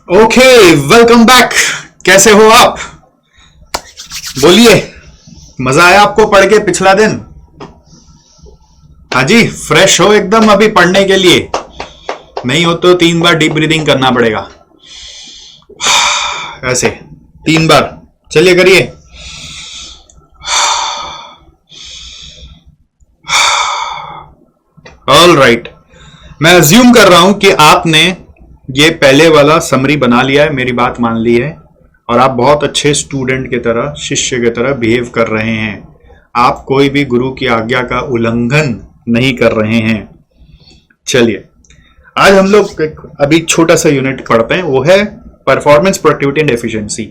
Okay, welcome back. कैसे हो आप? बोलिए, मजा आया आपको पढ़ के पिछला दिन? हाँ जी, फ्रेश हो एकदम अभी पढ़ने के लिए? नहीं हो तो 3 बार डीप ब्रीदिंग करना पड़ेगा, ऐसे 3 बार। चलिए करिए। ऑल राइट, मैं अज्यूम कर रहा हूं कि आपने ये पहले वाला समरी बना लिया है, मेरी बात मान ली है और आप बहुत अच्छे स्टूडेंट की तरह, शिष्य की तरह बिहेव कर रहे हैं। आप कोई भी गुरु की आज्ञा का उल्लंघन नहीं कर रहे हैं। चलिए, आज हम लोग अभी छोटा सा यूनिट पढ़ते हैं, वो है परफॉर्मेंस, प्रोडक्टिविटी एंड एफिशिएंसी।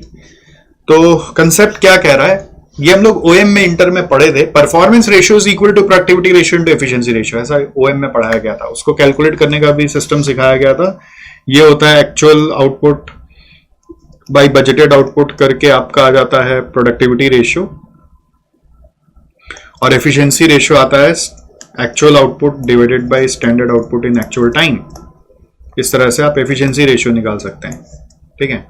तो कंसेप्ट क्या कह रहा है, ये हम लोग ओएम में इंटर में पढ़े थे। Performance ratio is equal to productivity ratio into efficiency ratio, ऐसा ओएम में पढ़ाया गया था। उसको कैलकुलेट करने का भी सिस्टम सिखाया गया था। ये होता है actual output by budgeted output करके आपका आ जाता है प्रोडक्टिविटी रेशियो, और एफिशिएंसी रेशियो आता है actual output divided by standard output in actual time. इस तरह से आप एफिशिएंसी रेशियो निकाल सकते हैं, ठीक है।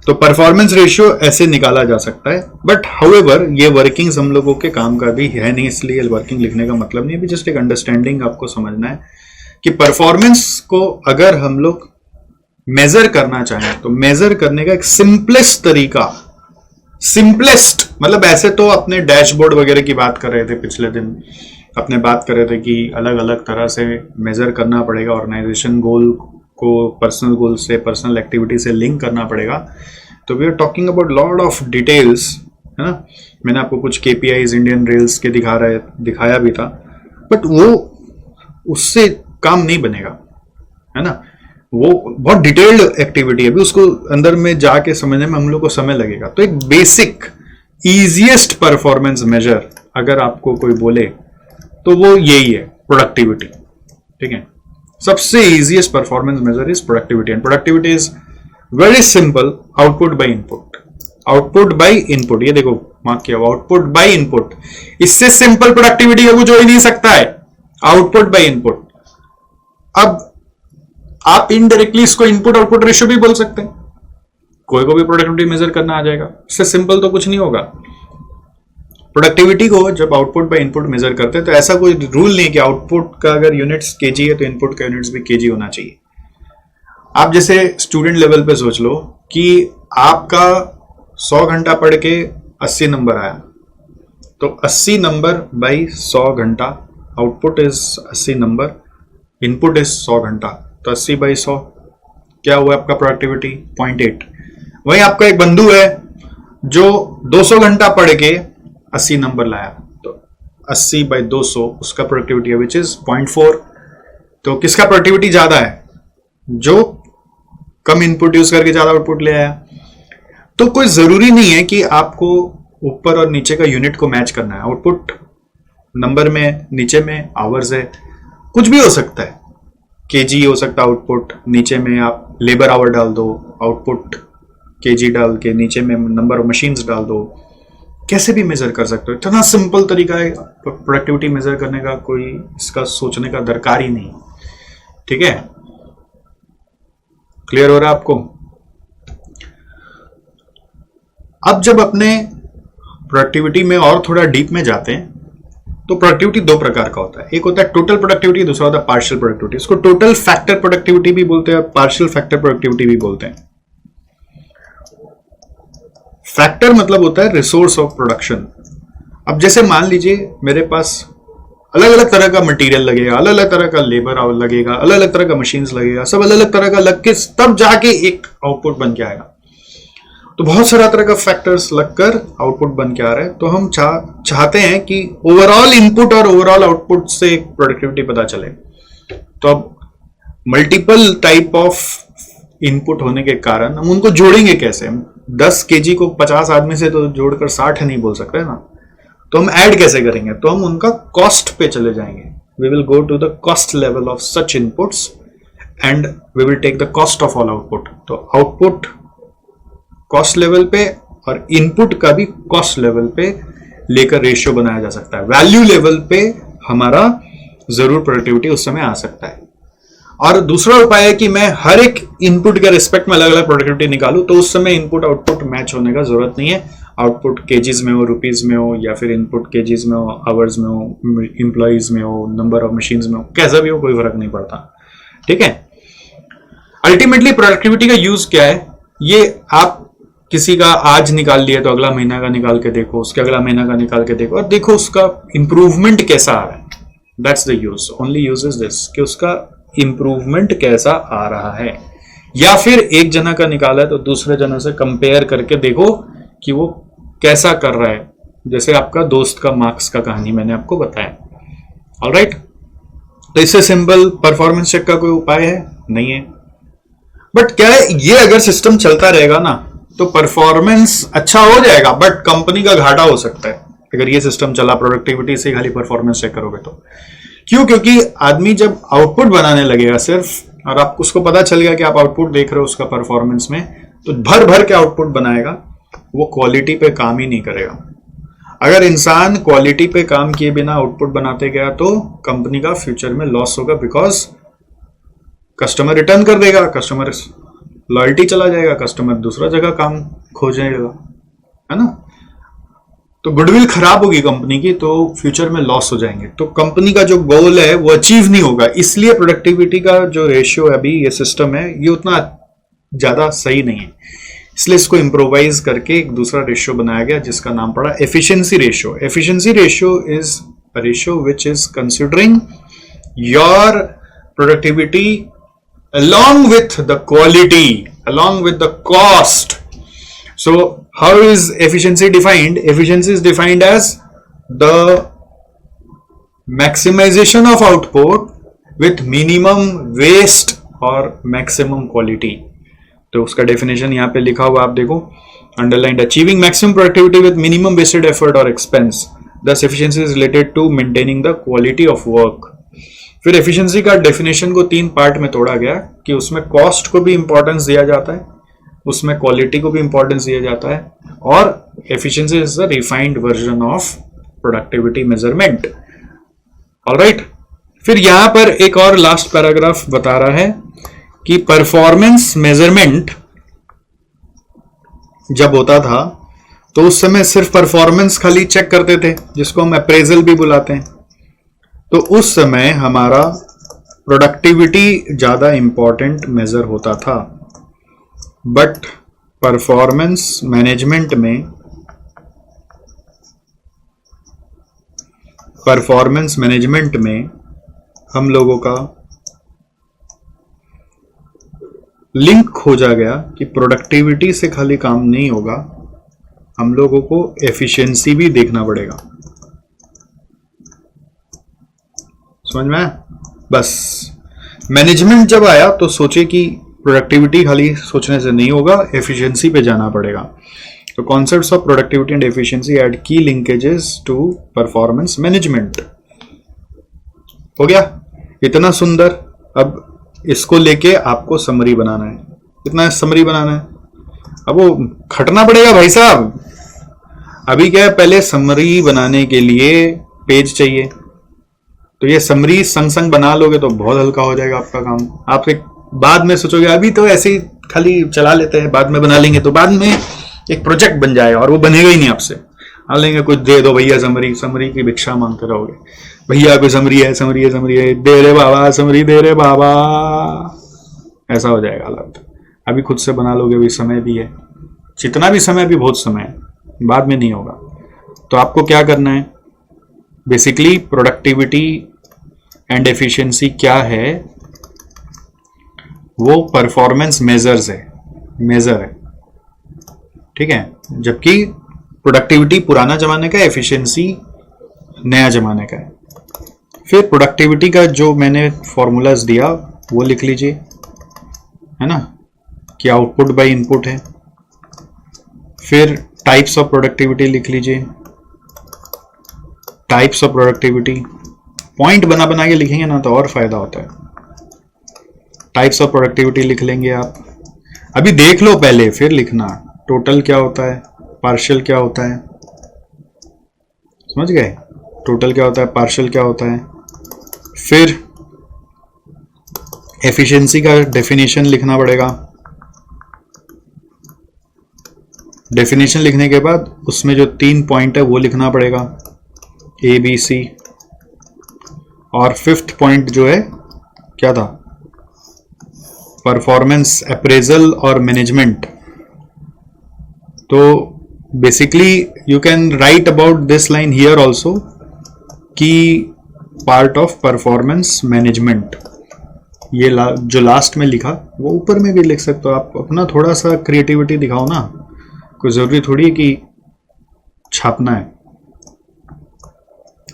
तो परफॉर्मेंस रेशियो ऐसे निकाला जा सकता है, बट हाउएवर ये वर्किंग्स हम लोगों के काम का भी है नहीं, इसलिए वर्किंग लिखने का मतलब नहीं है। जस्ट एक अंडरस्टैंडिंग आपको समझना है कि परफॉर्मेंस को अगर हम लोग मेजर करना चाहें तो मेजर करने का एक सिंपलेस्ट तरीका, सिंपलेस्ट मतलब ऐसे तो अपने डैशबोर्ड वगैरह की बात कर रहे थे पिछले दिन, अपने बात कर रहे थे कि अलग अलग तरह से मेजर करना पड़ेगा, ऑर्गेनाइजेशन गोल को पर्सनल गोल से, पर्सनल एक्टिविटी से लिंक करना पड़ेगा। तो we are talking about lot of details, है ना। मैंने आपको कुछ केपीआईज इंडियन रेल्स के दिखाया भी था, बट वो उससे काम नहीं बनेगा, है ना। वो बहुत डिटेल्ड एक्टिविटी है, अभी उसको अंदर में जाके समझने में हम लोग को समय लगेगा। तो एक बेसिक इजीएस्ट परफॉर्मेंस मेजर अगर आपको कोई बोले तो वो यही है, प्रोडक्टिविटी, ठीक है। सबसे easiest performance measure is productivity, and productivity is very simple, output by input. Output by input, ये देखो मार्क किया, आउटपुट बाय इनपुट। इससे सिंपल प्रोडक्टिविटी का कुछ हो ही नहीं सकता है, आउटपुट बाय इनपुट। अब आप इनडायरेक्टली इसको इनपुट आउटपुट रेशियो भी बोल सकते हैं, कोई को भी प्रोडक्टिविटी मेजर करना आ जाएगा। इससे सिंपल तो कुछ नहीं होगा। प्रोडक्टिविटी को जब आउटपुट बाय इनपुट मेजर करते हैं तो ऐसा कोई रूल नहीं कि आउटपुट का अगर यूनिट्स केजी है तो इनपुट का यूनिट्स भी केजी होना चाहिए। आप जैसे स्टूडेंट लेवल पे सोच लो कि आपका 100 घंटा पढ़ के 80 नंबर आया, तो 80 नंबर बाई 100 घंटा, output is 80 number, input is 100 घंटा, तो 80 बाई 100 क्या हुआ आपका प्रोडक्टिविटी? 0.8। वहीं आपका एक बंधु है जो 200 घंटा पढ़ के 80 नंबर लाया, तो 80 बाई 200 उसका प्रोडक्टिविटी है विच इज 0.4। तो किसका प्रोडक्टिविटी ज्यादा है? जो कम इनपुट यूज करके ज्यादा आउटपुट ले आया। तो कोई जरूरी नहीं है कि आपको ऊपर और नीचे का यूनिट को मैच करना है। आउटपुट नंबर में, नीचे में आवर्स है, कुछ भी हो सकता है, केजी हो सकता है आउटपुट, नीचे में आप लेबर आवर डाल दो, आउटपुट केजी डाल के नीचे में नंबर ऑफ मशीन्स डाल दो, कैसे भी मेजर कर सकते हो। इतना सिंपल तरीका है प्रोडक्टिविटी मेजर करने का, कोई इसका सोचने का दरकार ही नहीं, ठीक है। क्लियर हो रहा है आपको? अब जब अपने प्रोडक्टिविटी में और थोड़ा डीप में जाते हैं तो प्रोडक्टिविटी 2 प्रकार का होता है। एक होता है टोटल प्रोडक्टिविटी, दूसरा होता है पार्शियल प्रोडक्टिविटी। इसको टोटल फैक्टर प्रोडक्टिविटी भी बोलते हैं, पार्शियल फैक्टर प्रोडक्टिविटी भी बोलते हैं। फैक्टर मतलब होता है रिसोर्स ऑफ प्रोडक्शन। अब जैसे मान लीजिए मेरे पास अलग अलग तरह का मटेरियल लगेगा, अलग अलग तरह का लेबर लगेगा, अलग अलग तरह का मशीन्स लगेगा, सब अलग अलग तरह का लग के तब जाके एक आउटपुट बन के आएगा। तो बहुत सारा तरह का फैक्टर्स लगकर आउटपुट बन के आ रहा है। तो हम चाहते हैं कि ओवरऑल इनपुट और ओवरऑल आउटपुट से प्रोडक्टिविटी पता चले। तो अब मल्टीपल टाइप ऑफ इनपुट होने के कारण हम उनको जोड़ेंगे कैसे? 10 केजी को 50 आदमी से तो जोड़कर 60 नहीं बोल सकते ना। तो हम ऐड कैसे करेंगे? तो हम उनका कॉस्ट पे चले जाएंगे। We will go to the cost level of such inputs and we will take the cost of all output. तो आउटपुट कॉस्ट लेवल पे और इनपुट का भी कॉस्ट लेवल पे लेकर रेशियो बनाया जा सकता है। वैल्यू लेवल पे हमारा जरूर प्रोडक्टिविटी उस समय आ सकता है। और दूसरा उपाय है कि मैं हर एक इनपुट के रिस्पेक्ट में अलग अलग प्रोडक्टिविटी निकालूं, तो उस समय इनपुट आउटपुट मैच होने का जरूरत नहीं है। आउटपुट केजीज में हो, रुपीज में हो, या फिर इनपुट केजीज में हो, आवर्स में हो, इंप्लॉइज में हो, नंबर ऑफ मशीन्स में हो, कैसा भी हो कोई फर्क नहीं पड़ता। ठीक है, अल्टीमेटली प्रोडक्टिविटी का यूज क्या है, ये आप किसी का आज निकाल लिया तो अगला महीना का निकाल के देखो, उसके अगला महीना का निकाल के देखो और देखो उसका इंप्रूवमेंट कैसा आ रहा है। That's the use, only use is this, कि उसका इंप्रूवमेंट कैसा आ रहा है। या फिर एक जना का निकाला है तो दूसरे जना से कंपेयर करके देखो कि वो कैसा कर रहा है, जैसे आपका दोस्त का मार्क्स का कहानी मैंने आपको बताया। ऑलराइट, तो इससे सिंपल परफॉर्मेंस चेक का कोई उपाय है नहीं है। बट क्या है, ये अगर सिस्टम चलता रहेगा ना तो परफॉर्मेंस अच्छा हो जाएगा, बट कंपनी का घाटा हो सकता है अगर ये सिस्टम चला प्रोडक्टिविटी से खाली परफॉर्मेंस चेक करोगे तो। क्यों? क्योंकि आदमी जब आउटपुट बनाने लगेगा सिर्फ, और आप उसको पता चल गया कि आप आउटपुट देख रहे हो उसका परफॉर्मेंस में, तो भर भर के आउटपुट बनाएगा, वो क्वालिटी पे काम ही नहीं करेगा। अगर इंसान क्वालिटी पे काम किए बिना आउटपुट बनाते गया तो कंपनी का फ्यूचर में लॉस होगा, बिकॉज कस्टमर रिटर्न कर देगा, कस्टमर लॉयल्टी चला जाएगा, कस्टमर दूसरा जगह काम खोजेगा, है ना। तो गुडविल खराब होगी कंपनी की, तो फ्यूचर में लॉस हो जाएंगे, तो कंपनी का जो गोल है वो अचीव नहीं होगा। इसलिए प्रोडक्टिविटी का जो रेशियो है अभी, ये सिस्टम है, ये उतना ज्यादा सही नहीं है। इसलिए इसको इम्प्रोवाइज करके एक दूसरा रेशियो बनाया गया जिसका नाम पड़ा efficiency ratio. Efficiency ratio is a ratio which is considering your productivity along with the quality, along with the cost. So how is efficiency defined? Efficiency is defined as the maximization of output with minimum waste or maximum quality. तो उसका definition यहाँ पे लिखा हुआ आप देखो, underlined, achieving maximum productivity with minimum wasted effort or expense. Thus efficiency is related to maintaining the quality of work. फिर efficiency का डेफिनेशन को 3 पार्ट में तोड़ा गया कि उसमें कॉस्ट को भी इंपॉर्टेंस दिया जाता है, उसमें क्वालिटी को भी इंपॉर्टेंस दिया जाता है, और efficiency is the refined version of productivity measurement. Alright, फिर यहां पर एक और लास्ट पैराग्राफ बता रहा है कि परफॉर्मेंस मेजरमेंट जब होता था तो उस समय सिर्फ परफॉर्मेंस खाली चेक करते थे, जिसको हम अप्रेजल भी बुलाते हैं। तो उस समय हमारा प्रोडक्टिविटी ज्यादा इंपॉर्टेंट मेजर होता था, बट परफॉर्मेंस मैनेजमेंट में हम लोगों का लिंक खोजा गया कि प्रोडक्टिविटी से खाली काम नहीं होगा, हम लोगों को एफिशिएंसी भी देखना पड़ेगा। समझ में? बस मैनेजमेंट जब आया तो सोचे कि प्रोडक्टिविटी खाली सोचने से नहीं होगा, एफिशिएंसी पे जाना पड़ेगा। तो concepts of productivity and efficiency add की लिंकेजेस टू परफॉर्मेंस मैनेजमेंट। हो गया इतना सुंदर। अब इसको लेके आपको समरी बनाना है। कितना समरी बनाना है? अब वो खटना पड़ेगा भाई साहब। अभी क्या है, पहले समरी बनाने के लिए पेज चाहिए, तो ये समरी संग संग बना लोगे तो बहुत हल्का हो जाएगा आपका काम। आप एक बाद में सोचोगे अभी तो ऐसे ही खाली चला लेते हैं, बाद में बना लेंगे, तो बाद में एक प्रोजेक्ट बन जाएगा और वो बनेगा ही नहीं आपसे। आ लेंगे कुछ दे दो भैया समरी, समरी की भिक्षा मांगते रहोगे, भैया कोई समरी है, समरी है, समरी है, दे रे बाबा, समरी दे रे बाबा, ऐसा हो जाएगा हालत। अभी खुद से बना लोगे, अभी समय भी है, जितना भी समय भी बहुत समय है, बाद में नहीं होगा। तो आपको क्या करना है, बेसिकली प्रोडक्टिविटी एंड एफिशिएंसी क्या है, वो परफॉर्मेंस मेजर्स है, मेजर है, ठीक है। जबकि प्रोडक्टिविटी पुराना जमाने का, एफिशिएंसी नया जमाने का है। फिर प्रोडक्टिविटी का जो मैंने फॉर्मूलाज दिया वो लिख लीजिए, है ना, कि आउटपुट बाय इनपुट है। फिर टाइप्स ऑफ प्रोडक्टिविटी लिख लीजिए, टाइप्स ऑफ प्रोडक्टिविटी पॉइंट बना बना के लिखेंगे ना तो और फायदा होता है। टाइप्स ऑफ प्रोडक्टिविटी लिख लेंगे आप। अभी देख लो पहले, फिर लिखना टोटल क्या होता है, पार्शियल क्या होता है, समझ गए? टोटल क्या होता है, पार्शियल क्या होता है। फिर एफिशिएंसी का डेफिनेशन लिखना पड़ेगा। डेफिनेशन लिखने के बाद उसमें जो 3 पॉइंट है वो लिखना पड़ेगा, ए बी सी। और 5th पॉइंट जो है क्या था, परफॉर्मेंस अप्रेजल और मैनेजमेंट। तो basically you can write about this line here also कि पार्ट ऑफ परफॉर्मेंस मैनेजमेंट, ये जो लास्ट में लिखा वो ऊपर में भी लिख सकते हो आप। अपना थोड़ा सा क्रिएटिविटी दिखाओ ना, कोई जरूरी थोड़ी है कि छापना है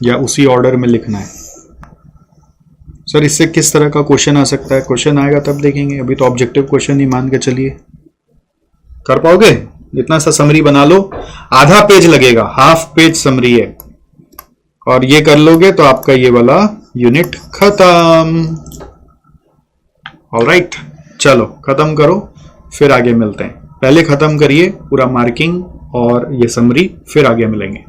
या उसी ऑर्डर में लिखना है। सर इससे किस तरह का क्वेश्चन आ सकता है, क्वेश्चन आएगा तब देखेंगे, अभी तो ऑब्जेक्टिव क्वेश्चन ही मान के चलिए। कर पाओगे? इतना सा समरी बना लो, आधा पेज लगेगा, हाफ पेज समरी है, और ये कर लोगे तो आपका ये वाला यूनिट खत्म। ऑलराइट, चलो खत्म करो, फिर आगे मिलते हैं। पहले खत्म करिए पूरा मार्किंग और ये समरी, फिर आगे मिलेंगे।